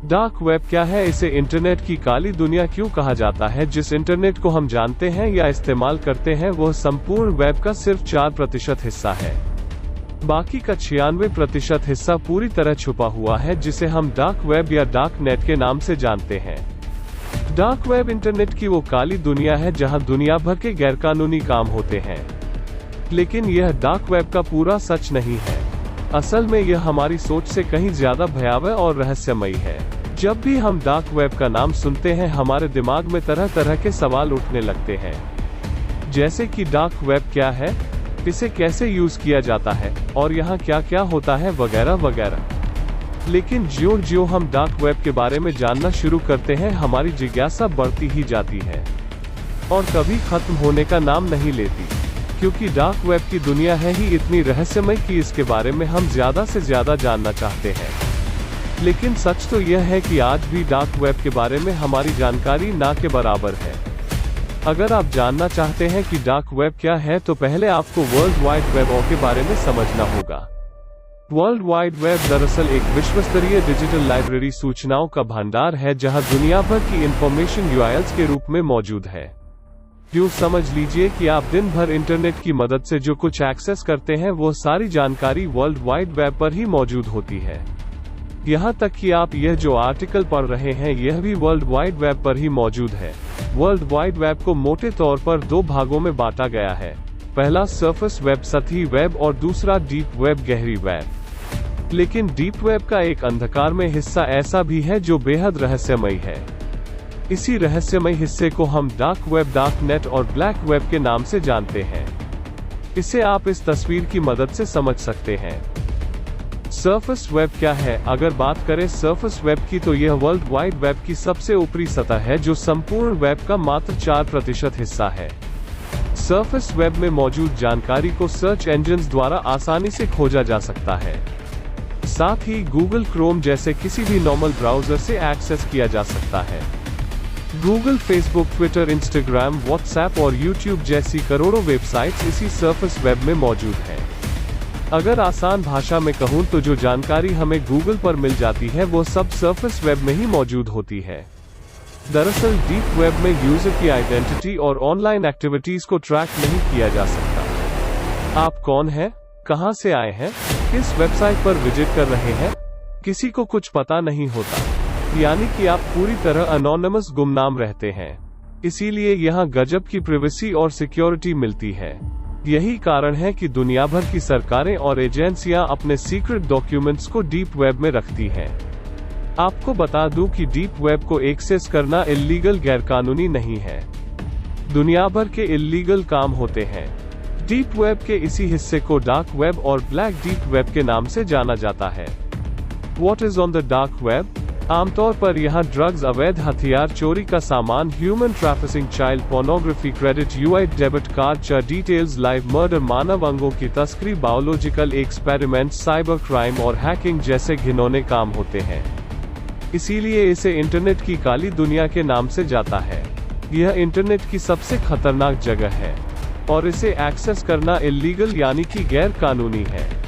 Dark web क्या है? इसे इंटरनेट की काली दुनिया क्यों कहा जाता है? जिस इंटरनेट को हम जानते हैं या इस्तेमाल करते हैं वह संपूर्ण वेब का सिर्फ 4% हिस्सा है। बाकी का 96% हिस्सा पूरी तरह छुपा हुआ है, जिसे हम डार्क वेब या डार्क नेट के नाम से जानते हैं। डार्क वेब इंटरनेट की वो काली दुनिया है जहां दुनिया भर के गैरकानूनी काम होते हैं। लेकिन यह डार्क वेब का पूरा सच नहीं है। असल में यह हमारी सोच से कहीं ज्यादा भयावह और रहस्यमयी है। जब भी हम डार्क वेब का नाम सुनते हैं हमारे दिमाग में तरह तरह के सवाल उठने लगते हैं, जैसे कि डार्क वेब क्या है, इसे कैसे यूज किया जाता है और यहाँ क्या क्या होता है, वगैरह वगैरह। लेकिन ज्यों-ज्यों हम डार्क वेब के बारे में जानना शुरू करते हैं हमारी जिज्ञासा बढ़ती ही जाती है और कभी खत्म होने का नाम नहीं लेती, क्योंकि डार्क वेब की दुनिया है ही इतनी रहस्यमय कि इसके बारे में हम ज्यादा से ज्यादा जानना चाहते हैं। लेकिन सच तो यह है कि आज भी डार्क वेब के बारे में हमारी जानकारी ना के बराबर है। अगर आप जानना चाहते हैं कि डार्क वेब क्या है तो पहले आपको वर्ल्ड वाइड वेब के बारे में समझना होगा। वर्ल्ड वाइड वेब दरअसल एक विश्वस्तरीय डिजिटल लाइब्रेरी सूचनाओं का भंडार है जहां दुनिया भर की इंफॉर्मेशन URLs के रूप में मौजूद है। यूं समझ लीजिए कि आप दिन भर इंटरनेट की मदद से जो कुछ एक्सेस करते हैं वो सारी जानकारी वर्ल्ड वाइड वेब पर ही मौजूद होती है। यहाँ तक कि आप यह जो आर्टिकल पढ़ रहे हैं यह भी वर्ल्ड वाइड वेब पर ही मौजूद है। वर्ल्ड वाइड वेब को मोटे तौर पर 2 भागों में बांटा गया है। पहला सरफेस वेब सतही वेब और दूसरा डीप वेब गहरी वेब। लेकिन डीप वेब का एक अंधकार में हिस्सा ऐसा भी है जो बेहद रहस्यमयी है। इसी रहस्यमयी हिस्से को हम डार्क वेब, डार्क नेट और ब्लैक वेब के नाम से जानते हैं। इसे आप इस तस्वीर की मदद से समझ सकते हैं। सरफेस वेब क्या है? अगर बात करें सरफेस वेब की तो यह वर्ल्ड वाइड वेब की सबसे ऊपरी सतह है जो संपूर्ण वेब का मात्र 4% हिस्सा है। सरफेस वेब में मौजूद जानकारी को सर्च इंजन्स द्वारा आसानी से खोजा जा सकता है। साथ ही गूगल क्रोम जैसे किसी भी नॉर्मल ब्राउजर से एक्सेस किया जा सकता है। Google, Facebook, Twitter, Instagram, WhatsApp और यूट्यूब जैसी करोड़ों वेबसाइट्स इसी सरफेस वेब में मौजूद हैं। अगर आसान भाषा में कहूँ तो जो जानकारी हमें गूगल पर मिल जाती है वो सब सरफेस वेब में ही मौजूद होती है। दरअसल डीप वेब में यूजर की आइडेंटिटी और ऑनलाइन एक्टिविटीज को ट्रैक नहीं किया जा सकता। आप कौन हैं, कहां से आए हैं, किस वेबसाइट पर विजिट कर रहे हैं, किसी को कुछ पता नहीं होता। यानी कि आप पूरी तरह अनोनिमस, गुमनाम रहते हैं। इसीलिए यहाँ गजब की प्राइवेसी और सिक्योरिटी मिलती है। यही कारण है कि दुनिया भर की सरकारें और एजेंसियां अपने सीक्रेट डॉक्यूमेंट्स को डीप वेब में रखती हैं। आपको बता दूं कि डीप वेब को एक्सेस करना इल्लीगल, गैरकानूनी नहीं है। दुनिया भर के इल्लीगल काम होते हैं। डीप वेब के इसी हिस्से को डार्क वेब और ब्लैक डीप वेब के नाम से जाना जाता है। What is on the dark web? आमतौर पर यहाँ ड्रग्स, अवैध हथियार, चोरी का सामान, human trafficking, child pornography, credit, UID, debit card, charge details, live murder, मानव अंगों की तस्करी, बायोलॉजिकल एक्सपेरिमेंट, साइबर क्राइम और हैकिंग जैसे घिनौने काम होते हैं। इसीलिए इसे इंटरनेट की काली दुनिया के नाम से जाता है। यह इंटरनेट की सबसे खतरनाक जगह है और इसे एक्सेस करना इल्लीगल यानी कि गैर कानूनी है।